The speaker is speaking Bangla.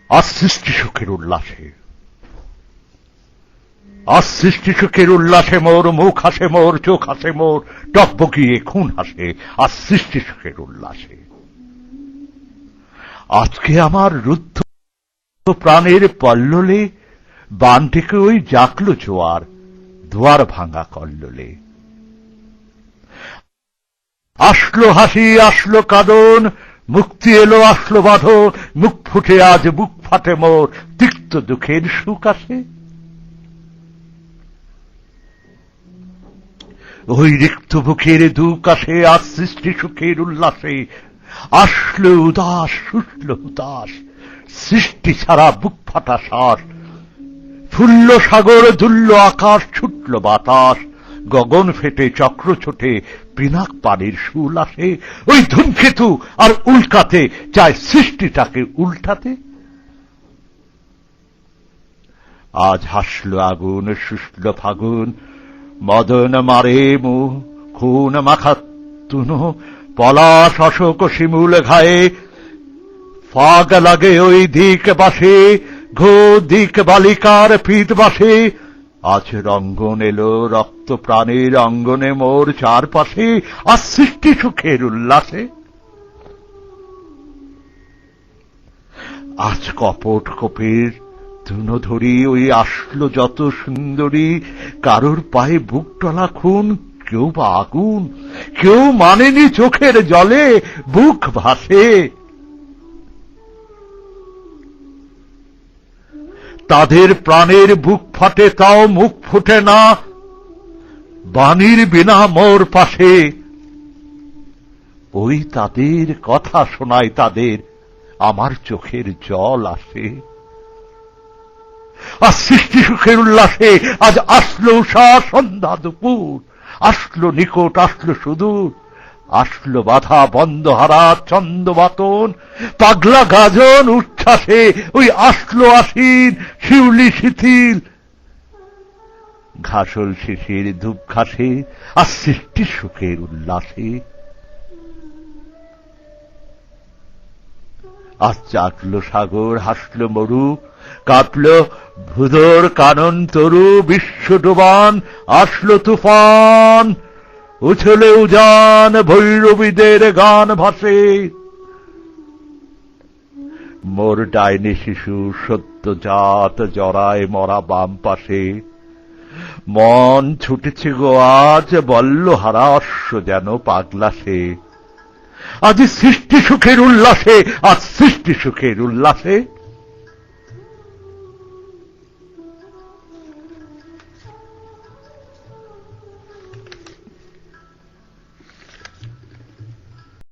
আজ সৃষ্টি সুখের উল্লাসে, আজ সৃষ্টি সুখের উল্লাসে মোর মুখ হাসে, মোর চোখ হাসে, মোর টকবকিয়ে খুন হাসে, আজ সৃষ্টি সুখের উল্লাসে। আজকে আমার রুদ্ধ প্রাণের পল্ললে বান থেকে ওই জাকলো জোয়ার, দুয়ার ভাঙা কল্লোলে। আসলো হাসি, আসলো কাঁদন, মুক্তি এলো, আসলো বাঁধন, মুখ ফুটে আজ বুক ফাটে মোর, তিক্ত দুঃখের সুখ আসে। ওই রিক্ত বুকের দুঃখ আসে আজ সৃষ্টি সুখের উল্লাসে। আসলো উদাস, শুষল উদাস, সৃষ্টি ছাড়া বুক ফাটা শ্বাস। ফুলল সাগর, দুলল আকাশ, ছুটল বাতাস, গগন ফেটে চক্র ছোটে, পিনাক পানির শুল আসে। ওই ধূমকেতু আর উল্কাতে চায় সৃষ্টিটাকে উল্টাতে। আজ হাসলো আগুন, শুষল ফাগুন, মদন মারে মুখ, খুন মাখা তুনো, পলাশ অশোক শিমুল ঘায়ে, ফাগ লাগে ওই দিক বাসে, ঘো দিক বালিকার ফিত বাসে। আজ রঙ্গন এলো রক্ত প্রাণের অঙ্গনে মোর চারপাশে, আজ সৃষ্টি সুখের উল্লাসে। আজ কপট কোপের ধুনোধরি ওই আসলো যত সুন্দরী, কারোর পায়ে বুক টলা খুন, কেউ বা আগুন, কেউ মানেনি চোখের জলে বুক ভাসে। তাদের প্রাণের বুক ফাটে তাও মুখ ফুটে না, বাণীর বিনা মোর পাশে। ওই তাদের কথা শোনায় তাদের, আমার চোখের জল আসে। আজ সৃষ্টি সুখের উল্লাসে, আজ আসলো উষা সন্ধ্যা দুপুর, আসলো নিকট আসলো সুদূর, আসলো বাধা বন্ধহারা ছন্দবাতন, পাগলা গাজন উচ্ছ্বাসে। ওই আসলো আশির শিউলি শিথিল, ঘাসল শিশির ধূপ ঘাসে, আর সৃষ্টি সুখের উল্লাসে। আজ জাগলো সাগর, হাসলো মরু, কাঁপলো ভুধর কানন তরু, বিশ্ব ডোবান আসলো তুফান, উছলে উজান ভৈরবীদের গান ভাসে। মোর ডাইনি শিশু সদ্যজাত জরায় মরা বাম পাশে, মন ছুটেছে গো আজ বল্ল হারা অশ্ব যেন পাগলাসে। আজ সৃষ্টি সুখের উল্লাসে, আজ সৃষ্টি সুখের উল্লাসে।